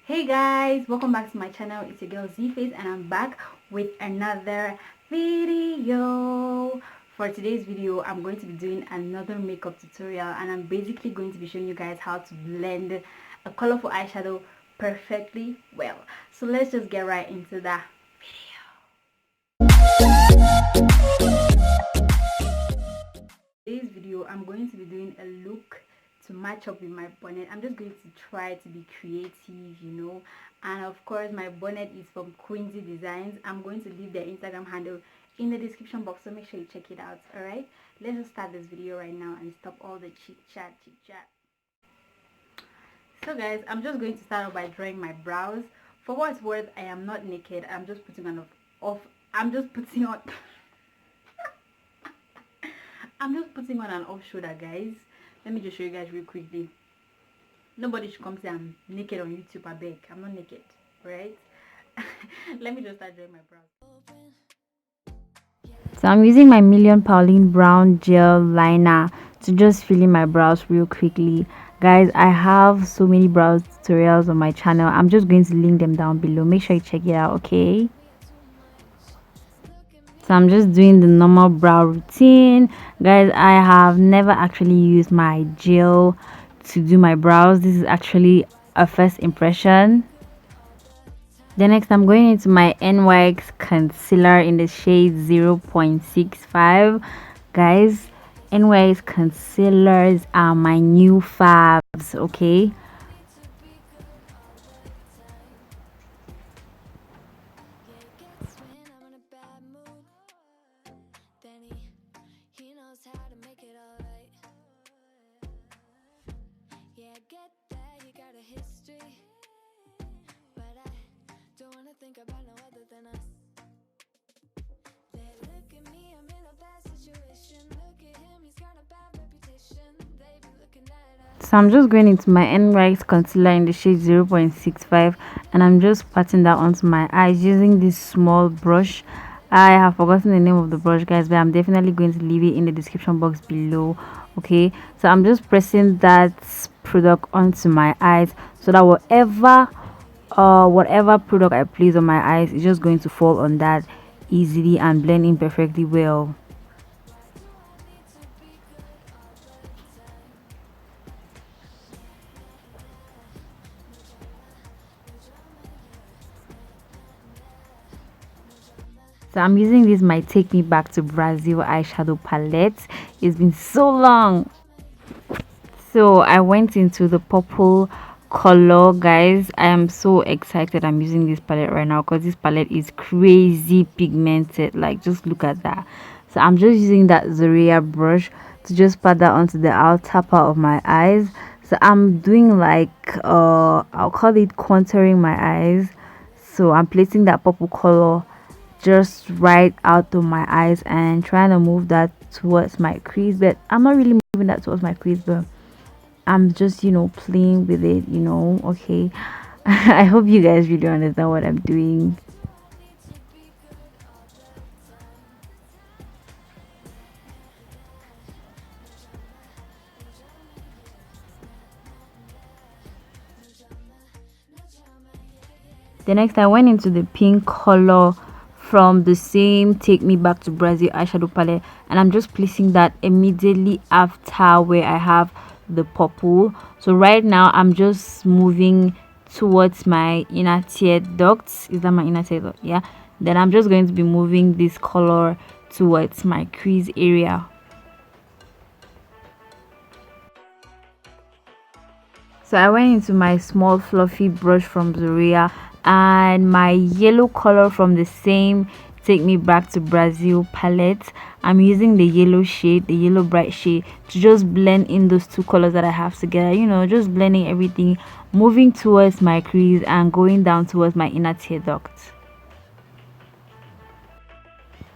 Hey guys, welcome back to my channel. It's your girl Z-Face and I'm back with another video. For today's video, I'm going to be doing another makeup tutorial and I'm basically going to be showing you guys how to blend a colorful eyeshadow perfectly well. So let's just get right into that video. Today's video, I'm going to be doing a look to match up with my bonnet. I'm just going to try to be creative, and of course my bonnet is from Quincy Designs. I'm going to leave their Instagram handle in the description box, so make sure you check it out. All right, let's just start this video right now and stop all the chit chat. So guys, I'm just going to start off by drawing my brows. For what's worth, I am not naked. I'm just putting on I'm just putting on an off shoulder, guys. Let me just show you guys real quickly. Nobody should come say I'm naked on YouTube. I beg. I'm not naked, right? Let me just start drawing my brows. So I'm using my Million Pauline brown gel liner to just fill in my brows real quickly. Guys, I have so many brows tutorials on my channel. I'm just going to link them down below. Make sure you check it out, okay? So I'm just doing the normal brow routine. Guys, I have never actually used my gel to do my brows. This is actually a first impression. The next, I'm going into my NYX concealer in the shade 0.65. Guys, NYX concealers are my new faves, okay? Think about no other than us. They look at me, I'm in a bad situation. Look at him, he's got a bad reputation. They be looking at us. So I'm just going into my NYX concealer in the shade 0.65 and I'm just patting that onto my eyes using this small brush. I have forgotten the name of the brush, guys, but I'm definitely going to leave it in the description box below. Okay, so I'm just pressing that product onto my eyes so that whatever product I place on my eyes is just going to fall on that easily and blend in perfectly well. So I'm using this my Take Me Back to Brazil eyeshadow palette. It's been so long. So I went into the purple color, guys. I am so excited. I'm using this palette right now because this palette is crazy pigmented. Like, just look at that. So I'm just using that Zoria brush to just pat that onto the outer part of my eyes. So I'm doing like I'll call it contouring my eyes. So I'm placing that purple color just right out of my eyes and trying to move that towards my crease, but I'm not really moving that towards my crease, but I'm just playing with it, okay. I hope you guys really understand what I'm doing. The next, I went into the pink color from the same Take Me Back to Brazil eyeshadow palette and I'm just placing that immediately after where I have the purple. So right now I'm just moving towards my inner tear ducts. Is that my inner tear duct? Yeah. Then I'm just going to be moving this color towards my crease area. So I went into my small fluffy brush from Zoria and my yellow color from the same Take Me Back to Brazil palette. I'm using the yellow shade, the yellow bright shade, to just blend in those two colors that I have together, just blending everything, moving towards my crease and going down towards my inner tear duct.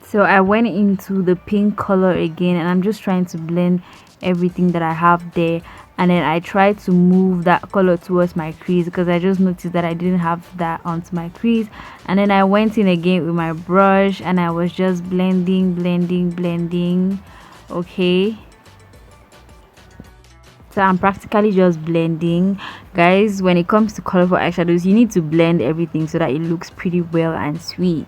So I went into the pink color again and I'm just trying to blend everything that I have there, and then I tried to move that color towards my crease because I just noticed that I didn't have that onto my crease. And then I went in again with my brush and I was just blending, okay. So I'm practically just blending. Guys, when it comes to colorful eyeshadows, you need to blend everything so that it looks pretty well and sweet.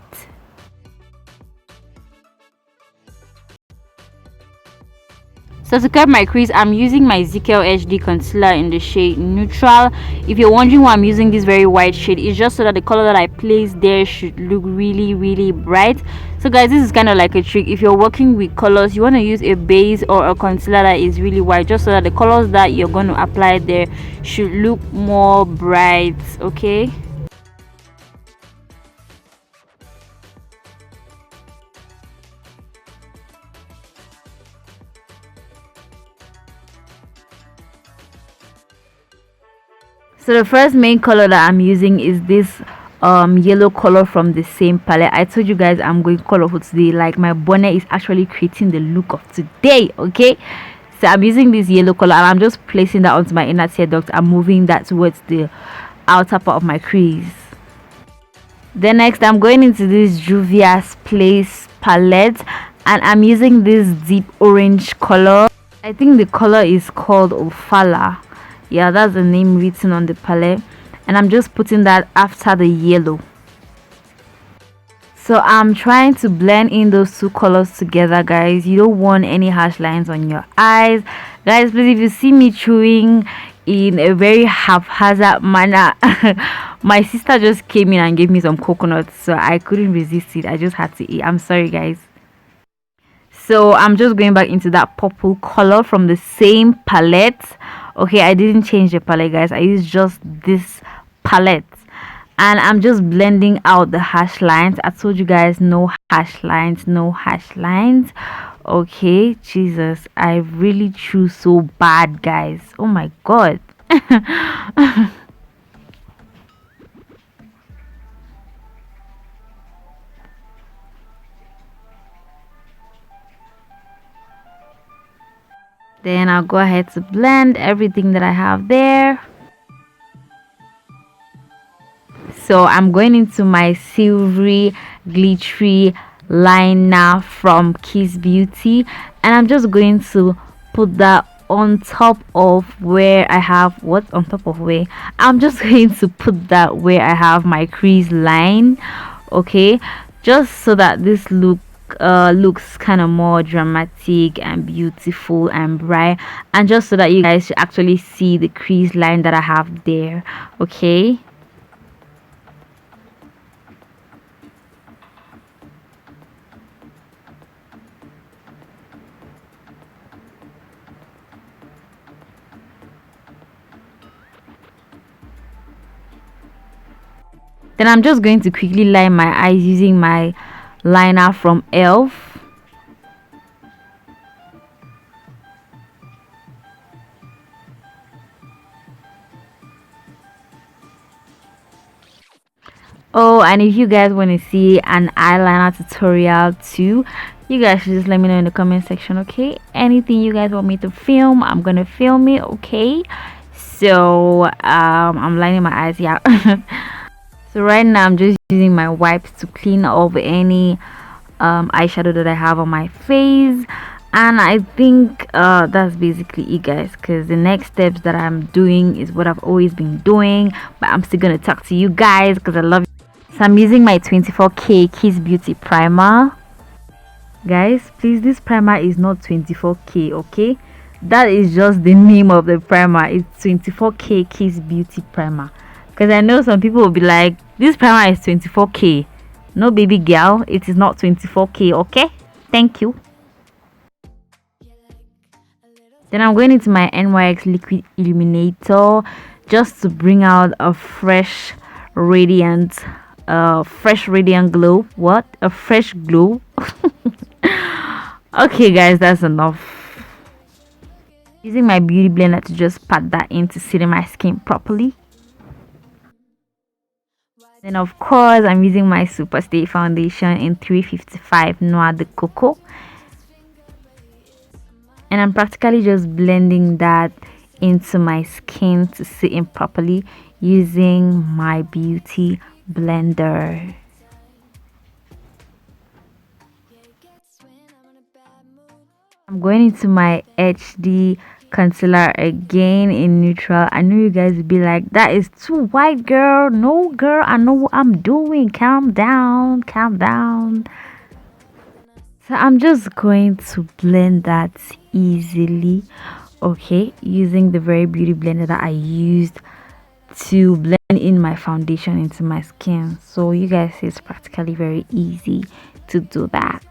So to curb my crease, I'm using my ZKL HD concealer in the shade neutral. If you're wondering why I'm using this very white shade, it's just so that the color that I place there should look really bright. So guys, this is kind of like a trick. If you're working with colors, you want to use a base or a concealer that is really white, just so that the colors that you're going to apply there should look more bright. Okay. So the first main color that I'm using is this yellow color from the same palette. I told you guys I'm going colorful today. Like, my bonnet is actually creating the look of today. Okay, so I'm using this yellow color and I'm just placing that onto my inner tear duct. I'm moving that towards the outer part of my crease. Then next I'm going into this Juvia's Place palette and I'm using this deep orange color. I think the color is called Ofala. Yeah, that's the name written on the palette, and I'm just putting that after the yellow. So I'm trying to blend in those two colors together, guys. You don't want any harsh lines on your eyes, guys. Please, if you see me chewing in a very haphazard manner, my sister just came in and gave me some coconuts, so I couldn't resist it. I just had to eat. I'm sorry, guys. So I'm just going back into that purple color from the same palette. Okay, I didn't change the palette, guys. I used just this palette and I'm just blending out the harsh lines. I told you guys, no harsh lines, no harsh lines. Okay, Jesus, I really chew so bad, guys. Oh my god. Then I'll go ahead to blend everything that I have there. So I'm going into my silvery glittery liner from Kiss Beauty and I'm just going to put that on top of where I have what on top of where I'm just going to put that where I have my crease line. Okay, just so that this looks kind of more dramatic and beautiful and bright, and just so that you guys should actually see the crease line that I have there. Okay, then I'm just going to quickly line my eyes using my liner from ELF. Oh, and if you guys want to see an eyeliner tutorial too, you guys should just let me know in the comment section. Okay, anything you guys want me to film, I'm gonna film it. Okay, so I'm lining my eyes. Yeah. So right now I'm just using my wipes to clean off any eyeshadow that I have on my face, and I think that's basically it, guys, because the next steps that I'm doing is what I've always been doing, but I'm still gonna talk to you guys because I love you. So I'm using my 24K Kiss Beauty primer. Guys, please, this primer is not 24K. okay, that is just the name of the primer. It's 24K Kiss Beauty primer, because I know some people will be like, this primer is 24K. No, baby girl, it is not 24K. okay, thank you. Then I'm going into my NYX liquid illuminator just to bring out a fresh radiant glow. What? A fresh glow. Okay, guys, that's enough. Using my beauty blender to just pat that in to sit in my skin properly. Then of course I'm using my Superstay foundation in 355 Noix de Coco, and I'm practically just blending that into my skin to sit in properly using my beauty blender. I'm going into my HD concealer again in neutral. I know you guys would be like, that is too white, girl. No, girl, I know what I'm doing. Calm down, calm down. So I'm just going to blend that easily, okay, using the very beauty blender that I used to blend in my foundation into my skin. So you guys see, it's practically very easy to do that.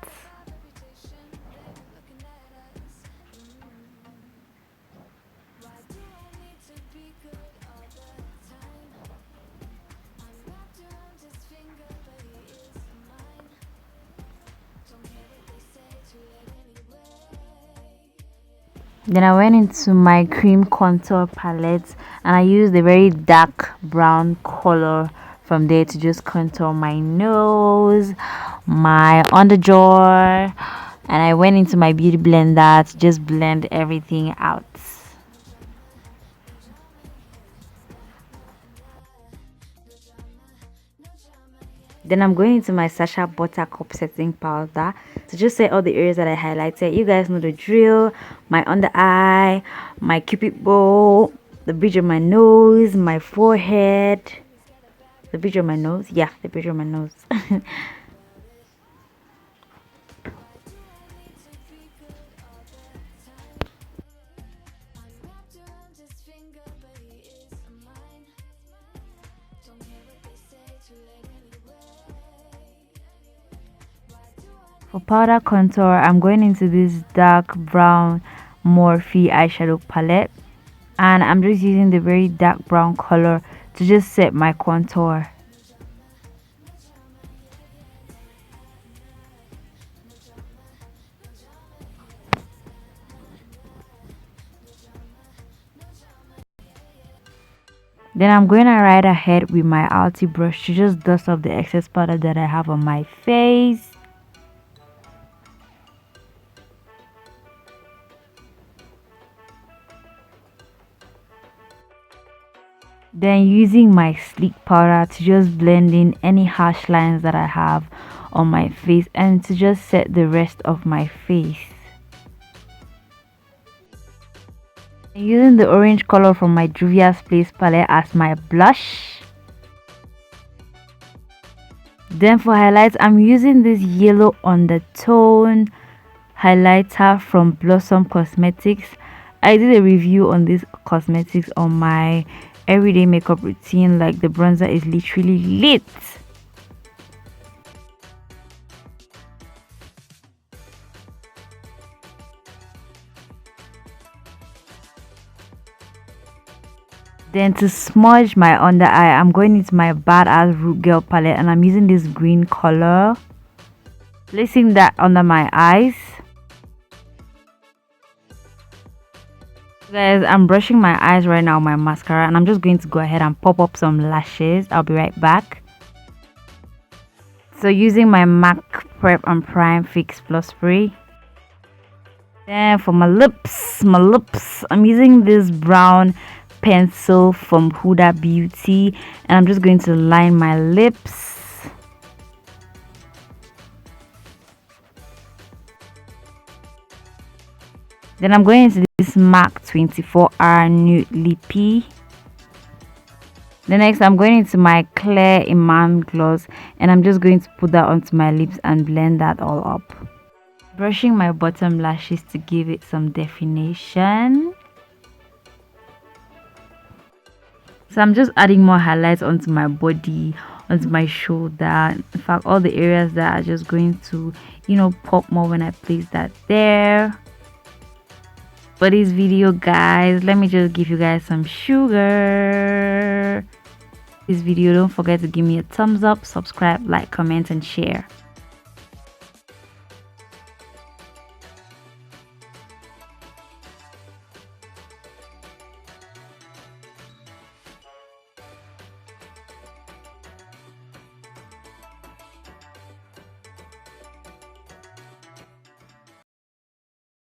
Then I went into my cream contour palette and I used a very dark brown color from there to just contour my nose, my underjaw, and I went into my beauty blender to just blend everything out. Then I'm going into my Sasha Buttercup setting powder to just set all the areas that I highlighted. You guys know the drill. My under eye, my cupid bow, the bridge of my nose, my forehead, the bridge of my nose. Yeah, the bridge of my nose. For powder contour, I'm going into this dark brown Morphe eyeshadow palette, and I'm just using the very dark brown color to just set my contour. Then I'm going to right ahead with my Alti brush to just dust off the excess powder that I have on my face. Then using my sleek powder to just blend in any harsh lines that I have on my face and to just set the rest of my face. Using the orange color from my Juvia's Place palette as my blush. Then for highlights, I'm using this yellow undertone highlighter from Blossom Cosmetics. I did a review on this cosmetics on my everyday makeup routine. Like, the bronzer is literally lit. Then to smudge my under eye, I'm going into my Badass Root Girl palette and I'm using this green color, placing that under my eyes. Guys, I'm brushing my eyes right now with my mascara and I'm just going to go ahead and pop up some lashes. I'll be right back. So using my MAC Prep and Prime Fix Plus Spray. Then for my lips, I'm using this brown pencil from Huda Beauty and I'm just going to line my lips. Then I'm going into this MAC 24-hour nude lippy. The next, I'm going into my clear Iman gloss and I'm just going to put that onto my lips and blend that all up. Brushing my bottom lashes to give it some definition. So I'm just adding more highlights onto my body, onto my shoulder. In fact, all the areas that are just going to, pop more when I place that there. For this video, guys, let me just give you guys some sugar. This video, don't forget to give me a thumbs up, subscribe, like, comment and share.